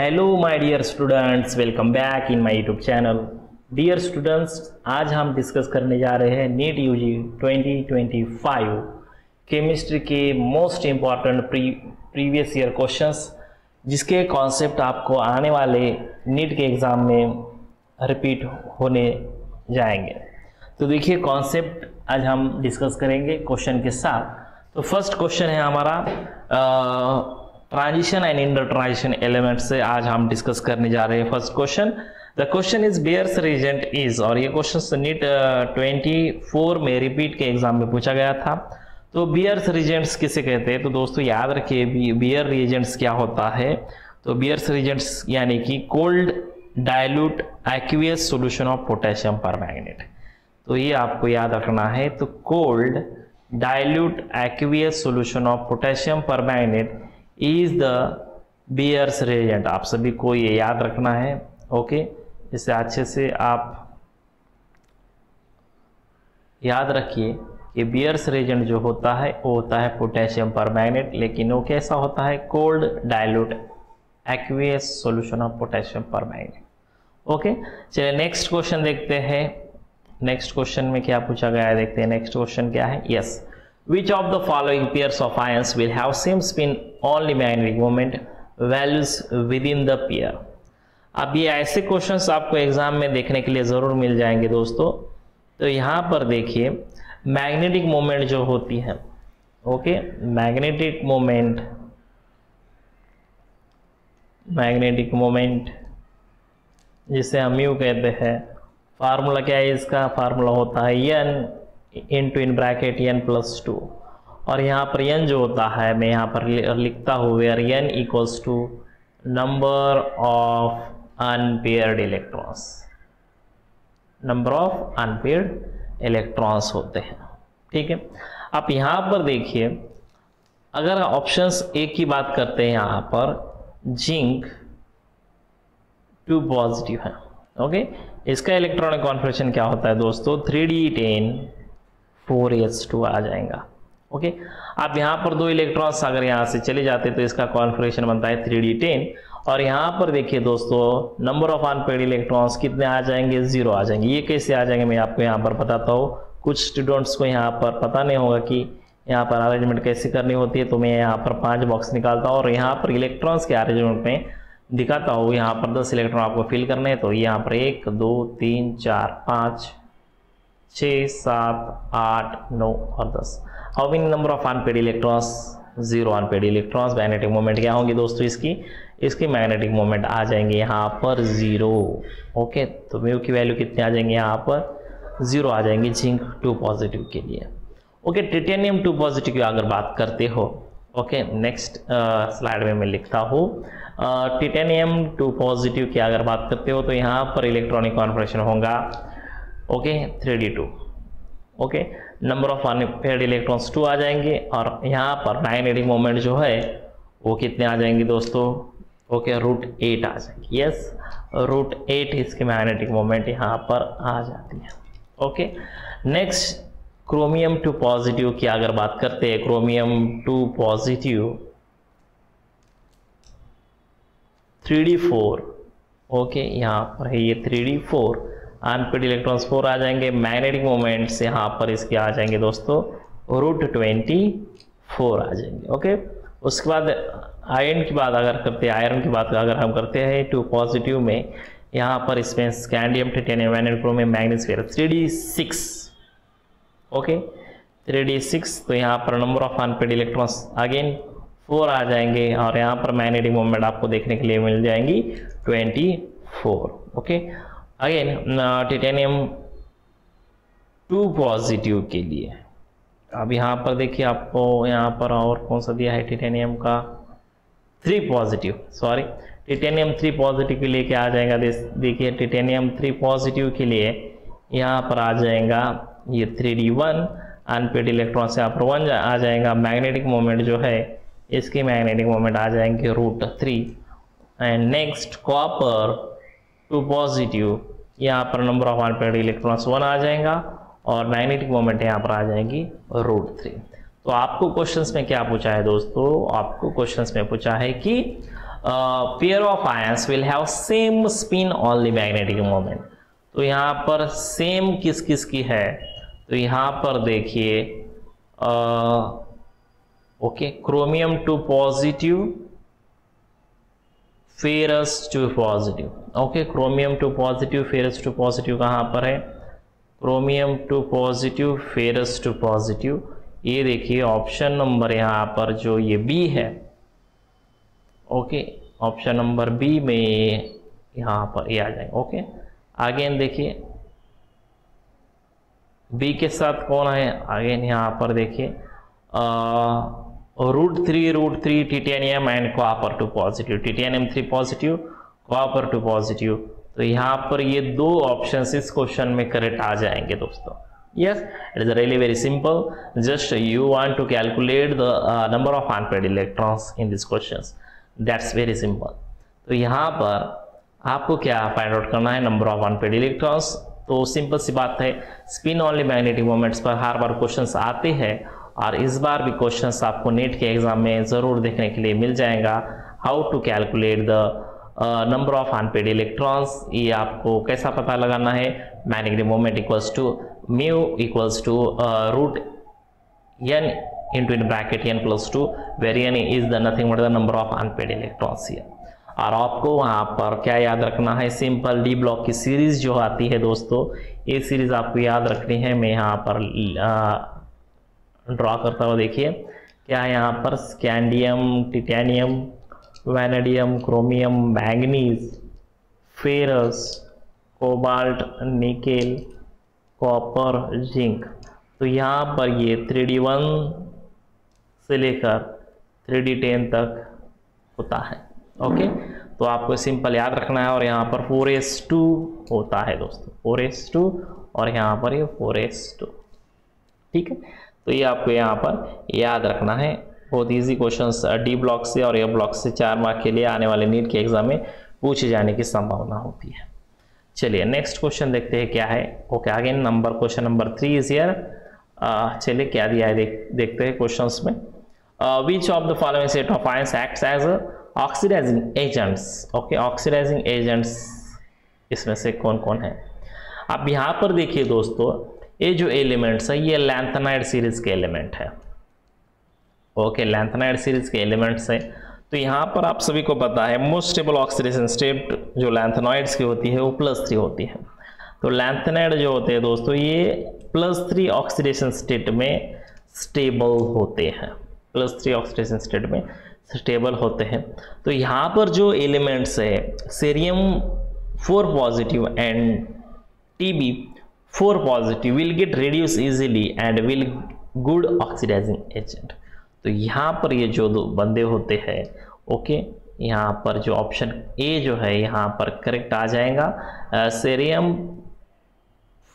Hello my dear students, welcome back in my YouTube channel. Dear students, आज हम discuss करने जा रहे हैं नीट यूजी 2025 केमिस्ट्री के most important previous year questions, जिसके कॉन्सेप्ट आपको आने वाले नीट के एग्ज़ाम में रिपीट होने जाएंगे। तो देखिए, कॉन्सेप्ट आज हम डिस्कस करेंगे क्वेश्चन के साथ। तो फर्स्ट क्वेश्चन है हमारा transition and inter transition element से आज हम डिस्कस करने जा रहे हैं। First question, the question is Baeyer's reagent is, और ये क्वेश्चन नीट 24 में रिपीट के एग्जाम में पूछा गया था। तो बियर्स रीजेंट्स किसे कहते हैं? तो दोस्तों याद रखिए, बियर रीजेंट्स क्या होता है। तो बियर्स रीजेंट्स यानी कि cold dilute aqueous solution of potassium permanganate. तो ये आपको याद रखना है। तो cold dilute aqueous solution of potassium permanganate is the Baeyer's reagent. आप सभी को ये याद रखना है, ओके। इसे अच्छे से आप याद रखिए कि बियर्स रिएजेंट जो होता है वो होता है पोटेशियम परमैंगनेट, लेकिन वो कैसा होता है? Cold dilute aqueous solution of potassium permanganate, okay. चलिए नेक्स्ट क्वेश्चन देखते हैं। नेक्स्ट क्वेश्चन में क्या पूछा गया है, देखते हैं नेक्स्ट क्वेश्चन क्या है। Yes, which of the following pairs of ions will have same spin only magnetic moment values within the pair? अब ये ऐसे क्वेश्चंस आपको एग्जाम में देखने के लिए जरूर मिल जाएंगे दोस्तों। तो यहाँ पर देखिए, मैग्नेटिक मोमेंट जो होती है, ओके, मैग्नेटिक मोमेंट जिसे हम यू कहते हैं, फार्मूला क्या है इसका? फार्मूला होता है n into in bracket n+2, और यहाँ पर n जो होता है मैं यहाँ पर लिखता हूँ where n equals to number of unpaired electrons. Number of unpaired electrons होते हैं, ठीक है। आप यहाँ पर देखिए, अगर ऑप्शंस ए की बात करते हैं, यहाँ पर जिंक 2 पॉजिटिव है, ओके। इसका इलेक्ट्रॉनिक कॉन्फिगरेशन क्या होता है दोस्तों? 3d10 4s2 आ जाएगा, ओके। आप यहाँ पर 2 इलेक्ट्रॉन्स अगर यहाँ से चले जाते तो इसका कॉन्फिगरेशन बनता है 3d10, और यहाँ पर देखिए दोस्तों, नंबर ऑफ अनपेयर्ड इलेक्ट्रॉन्स कितने आ जाएंगे? 0 आ जाएंगे। ये कैसे आ जाएंगे मैं आपको यहाँ पर बताता हूँ। कुछ स्टूडेंट्स को यहाँ पर पता नहीं होगा कि यहाँ पर अरेंजमेंट कैसे करनी होती है। तो मैं यहाँ पर 5 बॉक्स निकालता हूँ और यहाँ पर इलेक्ट्रॉन्स के अरेंजमेंट में दिखाता हूँ। यहाँ पर 10 इलेक्ट्रॉन आपको फिल करने हैं। तो यहाँ पर 1 2 3 4 5 6 7 8 9 और 10। How many number of unpaired electrons? 0 unpaired electrons. Magnetic moment क्या होंगी दोस्तों? इसकी मैग्नेटिक मोमेंट आ जाएंगे यहाँ पर 0, ओके। तो म्यू की वैल्यू कितने आ जाएंगे? यहाँ पर 0 आ जाएंगे जिंक 2 पॉजिटिव के लिए, ओके। टिटेनियम 2 पॉजिटिव की अगर बात करते हो, ओके, नेक्स्ट स्लाइड में मैं लिखता हूँ। टिटेनियम 2 पॉजिटिव की अगर बात करते हो तो यहाँ पर इलेक्ट्रॉनिक कॉन्फिगरेशन होगा, okay, 3d2, okay. Number of unpaired electrons 2 आ जाएंगे, और यहाँ पर मैग्नेटिक मोमेंट जो है वो कितने आ जाएंगे दोस्तों? ओके, √8 आ जाएंगे। यस, √8 इसके मैग्नेटिक मोमेंट यहाँ पर आ जाती है, ओके। नेक्स्ट, क्रोमियम 2 पॉजिटिव की अगर बात करते हैं, क्रोमियम 2 पॉजिटिव 3d4, ओके, यहाँ पर है ये 3d4, अनपेयर्ड इलेक्ट्रॉन्स 4 आ जाएंगे। मैग्नेटिक मोमेंट्स यहाँ पर इसके आ जाएंगे दोस्तों √24 आ जाएंगे, ओके। उसके बाद आयरन की बात अगर करते हैं, आयरन की बात अगर हम करते हैं 2 पॉजिटिव में, यहाँ पर इसमें scandium, titanium, vanadium, chromium, magnesium 3d6, okay, 3d6। तो यहाँ पर number of unpaired electrons again 4 आ जाएंगे, और यहाँ पर मैग्नेटिक मोमेंट आपको देखने के लिए मिल जाएंगी 24, ओके। अगेन टिटेनियम 2 पॉजिटिव के लिए अब यहाँ पर देखिए, आपको यहाँ पर और कौन सा दिया है? टिटेनियम का 3 पॉजिटिव, सॉरी, टिटेनियम 3 पॉजिटिव के लिए क्या आ जाएगा? देखिए, टिटेनियम 3 पॉजिटिव के लिए यहाँ पर आ जाएगा ये 3d1, अनपेयर्ड इलेक्ट्रॉन से यहाँ पर 1 आ जाएगा। मैग्नेटिक मोमेंट जो है, इसकी मैग्नेटिक मोमेंट आ जाएंगे √3। एंड नेक्स्ट, कॉपर 2 पॉजिटिव, यहाँ पर नंबर ऑफ अनपेयर्ड इलेक्ट्रॉन्स 1 आ जाएगा, और मैग्नेटिक मोमेंट यहाँ पर आ जाएंगी √3। तो आपको क्वेश्चंस में क्या पूछा है दोस्तों? आपको क्वेश्चंस में पूछा है कि pair of ions will have same spin only magnetic moment. तो यहाँ पर सेम किस किस की है, तो यहाँ पर देखिए okay, chromium two positive, ferrous two positive. Okay, chromium two positive, ferrous two positive कहाँ पर है, chromium two positive, ferrous two positive, ये देखिए ऑप्शन नंबर यहाँ पर जो ये बी है। ओके, ऑप्शन नंबर बी में यहाँ पर ये आ जाएगा। ओके, अगेन देखिए बी के साथ कौन है, अगेन यहाँ पर देखिए √3 titanium and copper two positive, titanium 3 positive, copper 2 positive. तो यहाँ पर ये दो ऑप्शंस इस क्वेश्चन में करेक्ट आ जाएंगे दोस्तों। Yes, it is really very simple, just you want to calculate the number of unpaid electrons in this questions, that's very simple. तो यहाँ पर आपको क्या फाइंड आउट करना है, नंबर ऑफ अनपेड इलेक्ट्रॉन्स। तो सिंपल सी बात है, स्पिन ओनली मैग्नेटिक मोमेंट्स पर हर बार क्वेश्चंस आते हैं और इस बार भी क्वेश्चंस आपको नेट के एग्जाम में ज़रूर देखने के लिए मिल जाएगा। How to calculate the number of unpaid electrons, ये आपको कैसा पता लगाना है, magnetic moment equals to mu equals to √n into in bracket n plus 2 where n is the nothing but the number of unpaired electrons here। और आपको वहाँ पर क्या याद रखना है, सिंपल डी ब्लॉक की सीरीज जो आती है दोस्तों, ये सीरीज आपको याद रखनी है। मैं यहाँ पर ड्रॉ करता हुआ देखिए क्या है, यहाँ पर scandium, titanium, vanadium, chromium, manganese, ferrous, cobalt, nickel, copper, zinc. तो यहाँ पर ये 3D1 से लेकर 3D10 तक होता है। ओके, तो आपको सिंपल याद रखना है। और यहाँ पर 4s2 होता है दोस्तों, 4s2 और यहाँ पर ये 4s2, ठीक है। तो ये आपको यहाँ पर याद रखना है। बहुत इजी क्वेश्चंस डी ब्लॉक से और ए ब्लॉक से 4 मार्क के लिए आने वाले नीट के एग्जाम में पूछे जाने की संभावना होती है। चलिए नेक्स्ट क्वेश्चन देखते हैं क्या है। Okay, again number question number 3 is here. चलिए क्या दिया है देखते हैं क्वेश्चंस में। Which of the following set of ions acts as oxidising agents. Okay, oxidising agents इसमें से कौन कौन है। अब यहाँ पर देखिए दोस्तों, ये जो एलिमेंट्स है ये लैंथेनाइड सीरीज के एलिमेंट है। ओके, लैंथेनाइड सीरीज के एलिमेंट्स है। तो यहाँ पर आप सभी को पता है मोस्ट स्टेबल ऑक्सीडेशन स्टेट जो लैंथेनाइड्स की होती है वो +3 होती है। तो लैंथेनाइड जो होते हैं दोस्तों ये +3 ऑक्सीडेशन स्टेट में स्टेबल होते हैं, +3 ऑक्सीडेशन स्टेट में स्टेबल होते हैं। तो यहाँ पर जो एलिमेंट्स है cerium 4 positive and Tb4 positive will get reduce easily and will good oxidising agent. तो यहाँ पर ये जो दो बंदे होते हैं, ओके, यहाँ पर जो ऑप्शन ए जो है यहाँ पर करेक्ट आ जाएगा। Cerium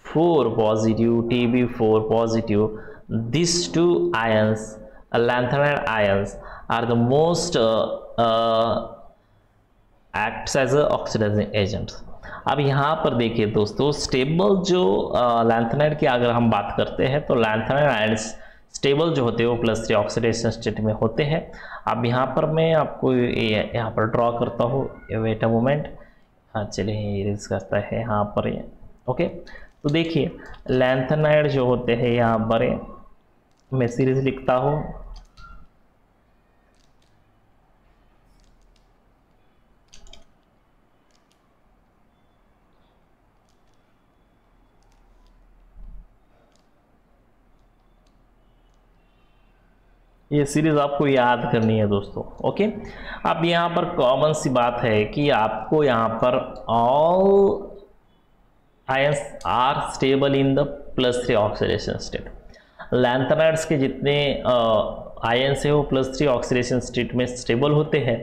4 positive, Tb4 positive, these two ions, lanthanide ions are the most acts as a oxidizing agents। अब यहाँ पर देखिए दोस्तों, स्टेबल जो लैंथेनाइड की अगर हम बात करते हैं तो लैंथेनाइड आयंस स्टेबल जो होते हैं वो +3 ऑक्सीडेशन स्टेट में होते हैं। अब यहाँ पर मैं आपको यहाँ पर ड्रॉ करता हूँ, वेट अ मोमेंट। हाँ चलिए इरेज करता है यहाँ पर ये। ओके, तो देखिए लैंथेनाइड जो होते हैं यहाँ पर मैं सीरीज लिखता हूँ। ये सीरीज आपको याद करनी है दोस्तों। ओके, अब यहाँ पर कॉमन सी बात है कि आपको यहाँ पर all ions are stable in the +3 oxidation state. Lanthanides के जितने आयंस है वो +3 ऑक्सीडेशन स्टेट में स्टेबल होते हैं।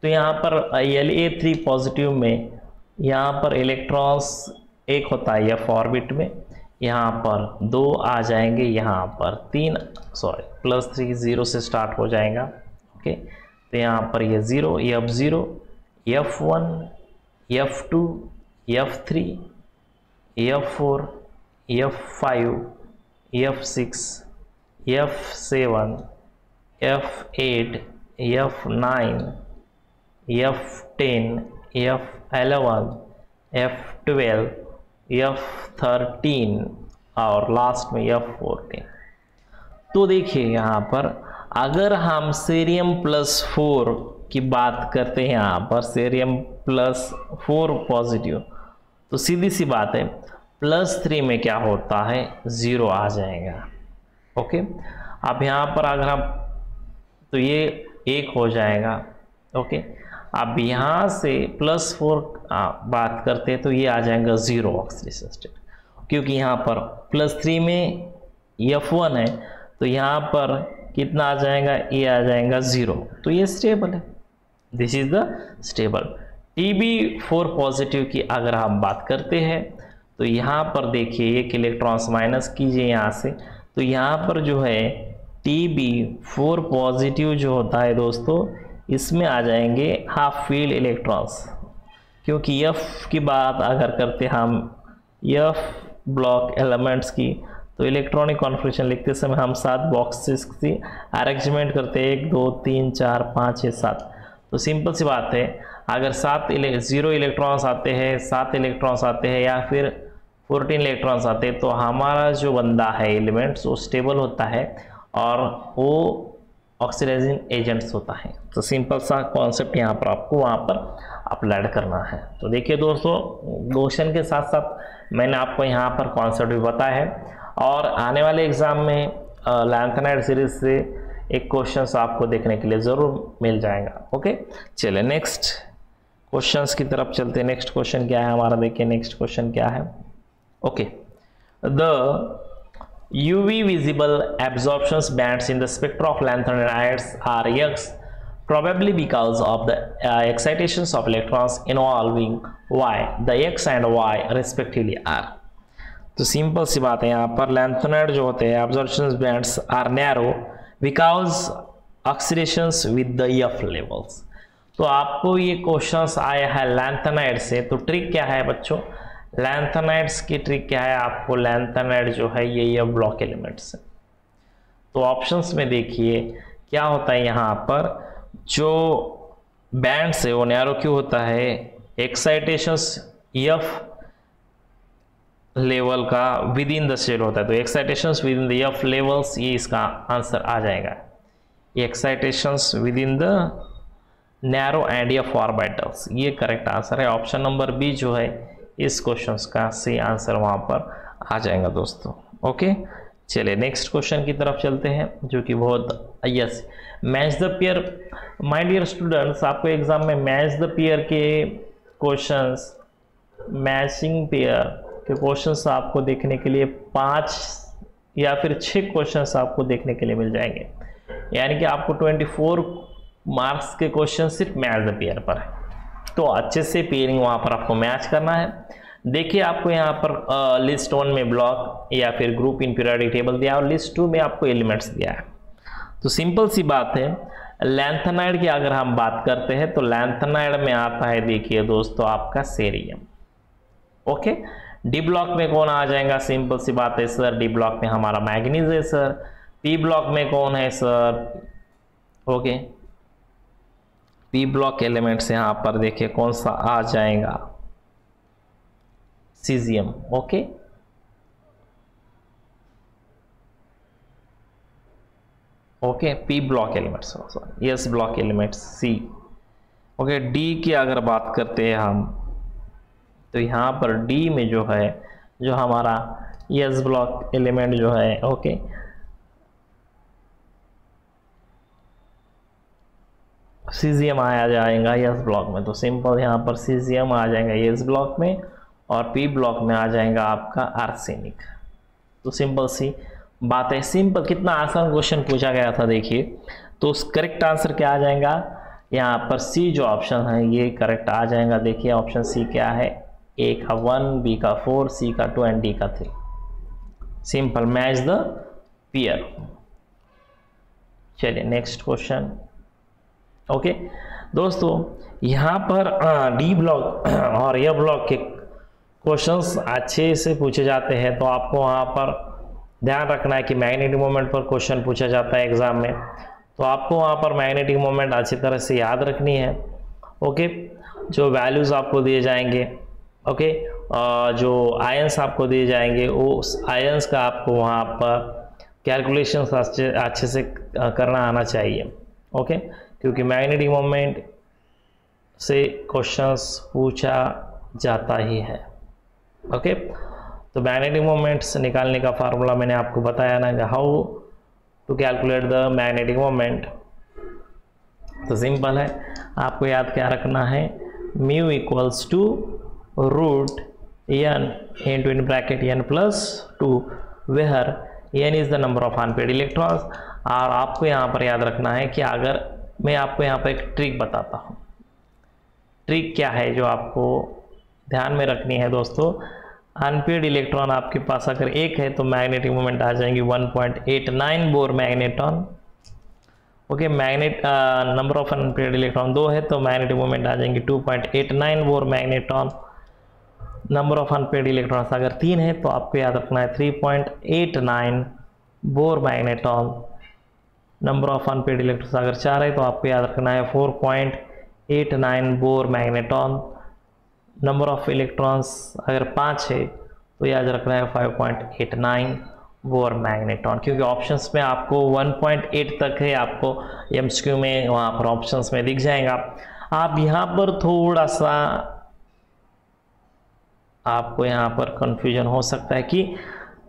तो यहाँ पर La3 पॉजिटिव में यहाँ पर इलेक्ट्रॉन्स एक होता है F ऑर्बिट में, यहाँ पर 2 आ जाएंगे, यहाँ पर 3 +3 0 से स्टार्ट हो जाएगा। ओके, तो यहाँ पर ये 0 F0 F1 F2 F3 F4 F5 F6 F7 F8 F9 F10, F11, F12, F13 और लास्ट में F14। तो देखिए यहाँ पर अगर हम सीरियम +4 की बात करते हैं, यहाँ पर सीरियम +4 पॉजिटिव, तो सीधी सी बात है +3 में क्या होता है 0 आ जाएगा। ओके, अब यहाँ पर अगर हम तो ये 1 हो जाएगा। ओके, अब यहाँ से +4 बात करते हैं तो ये आ जाएगा 0 ऑक्सीडेशन स्टेट, क्योंकि यहाँ पर +3 में F1 है तो यहाँ पर कितना आ जाएगा, ये आ जाएगा 0, तो ये स्टेबल है। This is the stable. Tb4 positive की अगर हम बात करते हैं तो यहाँ पर देखिए एक इलेक्ट्रॉन्स माइनस कीजिए यहाँ से, तो यहाँ पर जो है Tb4 पॉजिटिव जो होता है दोस्तों, इसमें आ जाएंगे हाफ फील्ड इलेक्ट्रॉन्स, क्योंकि F की बात अगर करते हम F ब्लॉक एलिमेंट्स की, तो इलेक्ट्रॉनिक कॉन्फ़िगरेशन लिखते समय हम 7 बॉक्सेस की अरेंजमेंट करते हैं, 1 2 3 4 5 6 7। तो सिंपल सी बात है, अगर 0 इलेक्ट्रॉन्स आते हैं, 7 इलेक्ट्रॉन्स आते हैं या फिर 14 इलेक्ट्रॉन्स आते हैं, तो हमारा जो बंदा है एलिमेंट्स वो स्टेबल होता है और वो ऑक्सीडाइजिंग एजेंट्स होता है। तो सिंपल सा कॉन्सेप्ट यहाँ पर आपको वहाँ पर अप्लाइड करना है। तो देखिए दोस्तों, क्वेश्चन के साथ साथ मैंने आपको यहाँ पर कॉन्सेप्ट भी बताया है, और आने वाले एग्जाम में लैंथेनाइड सीरीज से एक क्वेश्चंस आपको देखने के लिए ज़रूर मिल जाएगा। ओके, चलिए नेक्स्ट क्वेश्चंस की तरफ चलते हैं। नेक्स्ट क्वेश्चन क्या है हमारा, देखिए नेक्स्ट क्वेश्चन क्या है। Okay, the UV visible absorption bands in the spectra of lanthanides are X, probably because of the excitations of electrons involving Y. The X and Y respectively are. तो simple सी बात है, यहाँ पर lanthanide जो होते हैं absorption bands are narrow because oxidations with the F levels. तो आपको ये क्वेश्चंस आया है लैंथेनाइड से, तो ट्रिक क्या है बच्चों, लैंथेनाइड्स की ट्रिक क्या है, आपको लैंथेनाइड जो है ये F ब्लॉक एलिमेंट्स है। तो ऑप्शंस में देखिए क्या होता है, यहाँ पर जो बैंड्स है वो नैरो क्यों होता है, एक्साइटेशंस F लेवल का विद इन द सेल होता है, तो excitations within the F levels, ये इसका आंसर आ जाएगा। Excitations within the narrow and F orbitals, ये करेक्ट आंसर है। ऑप्शन नंबर बी जो है इस क्वेश्चंस का सही आंसर वहां पर आ जाएगा दोस्तों। ओके, चलिए नेक्स्ट क्वेश्चन की तरफ चलते हैं, जो कि बहुत yes match the pair. My dear students, आपको एग्जाम में मैच द पेयर के क्वेश्चंस, मैचिंग पेयर के क्वेश्चंस आपको देखने के लिए 5 या फिर 6 क्वेश्चंस आपको देखने के लिए मिल जाएंगे, यानी कि आपको 24 मार्क्स के क्वेश्चन सिर्फ मैच द पेयर पर है। तो अच्छे से पेयरिंग वहाँ पर आपको मैच करना है। देखिए आपको यहाँ पर लिस्ट 1 में ब्लॉक या फिर ग्रुप इन पीरियोडिक टेबल दिया और लिस्ट 2 में आपको एलिमेंट्स दिया है। तो सिंपल सी बात है, लैंथेनाइड की अगर हम बात करते हैं तो लैंथेनाइड में आता है, देखिए दोस्तों, आपका सेरियम। ओके, डी ब्लॉक में कौन आ जाएगा, सिंपल सी बात है सर, डी ब्लॉक में हमारा मैग्नीज है सर। पी ब्लॉक में कौन है sir, okay, P block elements यहाँ पर देखिए कौन सा आ जाएगा, caesium. Okay, okay, P block elements, S block elements C. Okay, D की अगर बात करते हैं हम, तो यहाँ पर डी में जो है, जो हमारा एस ब्लॉक एलिमेंट जो है, ओके, सीजियम आया जाएगा एस ब्लॉक में। तो सिंपल यहाँ पर सीजियम आ जाएगा एस ब्लॉक में और पी ब्लॉक में आ जाएगा आपका आर्सेनिक। तो सिंपल सी बात है, सिंपल, कितना आसान क्वेश्चन पूछा गया था देखिए। तो करेक्ट आंसर क्या आ जाएगा, यहाँ पर सी जो ऑप्शन है ये करेक्ट आ जाएगा। देखिए ऑप्शन सी क्या है, ए का 1, बी का 4, सी का 2 एंड डी का 3। Simple, match the pair. चलिए नेक्स्ट क्वेश्चन। ओके दोस्तों, यहाँ पर डी ब्लॉक और ए ब्लॉक के क्वेश्चंस अच्छे से पूछे जाते हैं, तो आपको वहाँ पर ध्यान रखना है कि मैग्नेटिक मोमेंट पर क्वेश्चन पूछा जाता है एग्जाम में, तो आपको वहाँ पर मैग्नेटिक मोमेंट अच्छी तरह से याद रखनी है ओके, जो वैल्यूज़ आपको दिए जाएंगे, ओके, जो आयंस आपको दिए जाएंगे उस आयंस का आपको वहाँ पर कैलकुलेशन अच्छे से करना आना चाहिए। ओके, क्योंकि मैग्नेटिक मोमेंट से क्वेश्चंस पूछा जाता ही है। ओके, तो मैग्नेटिक मोमेंट्स निकालने का फार्मूला मैंने आपको बताया ना, how to calculate the magnetic moment. तो सिंपल है, आपको याद क्या रखना है, mu equals to root n into in bracket n plus 2 where n is the number of unpaid electrons. और आपको यहाँ पर याद रखना है कि अगर मैं आपको यहाँ पर एक ट्रिक बताता हूँ, ट्रिक क्या है जो आपको ध्यान में रखनी है दोस्तों, अनपेड इलेक्ट्रॉन आपके पास अगर एक है तो मैग्नेटिक मोमेंट आ जाएंगी 1.89 bore magneton. Okay, magnet number of unpaired electron 2 है तो मैग्नेटिक मोमेंट आ जाएंगी 2.89 bore magneton. Number of unpaid electrons अगर 3 है तो आपको याद रखना है 3.89 bore magneton. Number of unpaid electrons अगर 4 है तो आपको याद रखना है 4.89 bore magneton. Number of electrons अगर 5 है तो याद रखना है 5.89 बोर मैग्नेटॉन, क्योंकि ऑप्शंस में आपको 1.8 तक है, आपको एमसीक्यू में वहाँ पर ऑप्शंस में दिख जाएगा। आप यहाँ पर थोड़ा सा आपको यहाँ पर कंफ्यूजन हो सकता है कि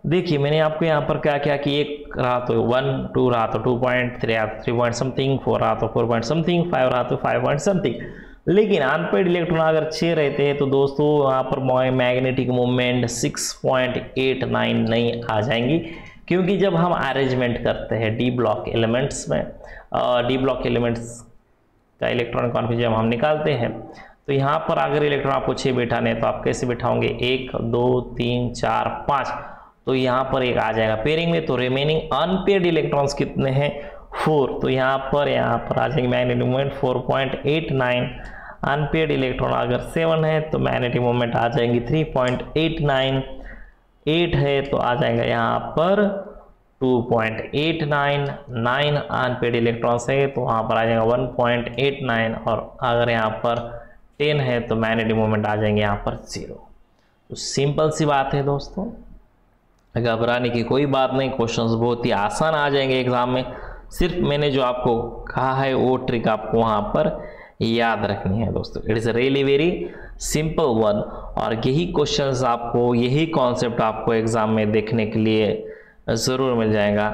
देखिए मैंने आपको यहाँ पर क्या क्या कि एक रहा तो 1, 2 रहा तो 2.3 रहा तो 3 पॉइंट समथिंग, 4 रहा तो 4 पॉइंट समथिंग, 5 रहा तो 5 पॉइंट समथिंग। लेकिन अनपेड इलेक्ट्रॉन अगर 6 रहते हैं तो दोस्तों यहाँ पर मैग्नेटिक मोमेंट 6.89 नहीं आ जाएंगी, क्योंकि जब हम अरेंजमेंट करते हैं डी ब्लॉक एलिमेंट्स में, डी ब्लॉक एलिमेंट्स का इलेक्ट्रॉन कॉन्फिगरेशन हम निकालते हैं, तो यहाँ पर अगर इलेक्ट्रॉन आपको 6 बिठाने हैं तो आप कैसे बिठाओगे, 1, 2, 3, 4, 5, तो यहाँ पर एक आ जाएगा पेयरिंग में। तो रिमेनिंग अनपेड इलेक्ट्रॉन्स कितने हैं, 4, तो यहाँ पर आ जाएंगे मैग्नेटिक मोमेंट 4.89। अनपेड इलेक्ट्रॉन अगर 7 है तो मैग्नेटिक मोमेंट आ जाएंगी 3.89। 8 है तो आ जाएगा यहाँ पर 2.89। 9 अनपेड इलेक्ट्रॉन्स है तो वहाँ पर आ जाएगा 1.89, और अगर यहाँ पर 10 है तो मैग्नेटिक मोमेंट आ जाएंगे यहाँ पर 0। तो सिंपल सी बात है दोस्तों, घबराने की कोई बात नहीं, क्वेश्चंस बहुत ही आसान आ जाएंगे एग्जाम में। सिर्फ मैंने जो आपको कहा है वो ट्रिक आपको वहाँ पर याद रखनी है दोस्तों। It is really very simple one, और यही क्वेश्चंस आपको, यही कॉन्सेप्ट आपको एग्जाम में देखने के लिए ज़रूर मिल जाएगा,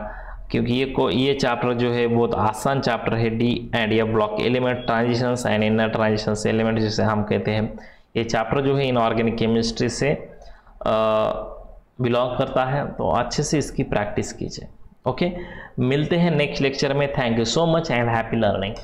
क्योंकि ये चैप्टर जो है बहुत आसान चैप्टर है, D and F block element transitions and inner transitions element जिसे हम कहते हैं। ये चैप्टर जो है इनऑर्गेनिक केमिस्ट्री से बिलोंग करता है, तो अच्छे से इसकी प्रैक्टिस कीजिए। ओके, मिलते हैं नेक्स्ट लेक्चर में। Thank you so much and happy learning.